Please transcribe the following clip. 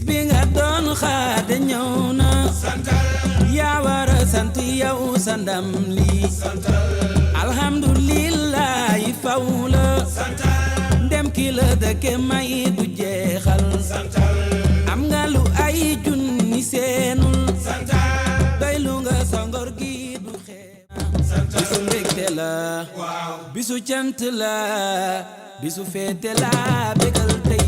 bi nga doon xaar de ñëw na santal yaa war a sant yow sa ndam li santal alhamdulillah faw la santal ndem ki la dëkke may du jeexal santal am nga lu ay junni seenul santal doylu nga sa ngor gi du xeeb bisu mbégte la waaw bisu cant la bisu feete la bégal tey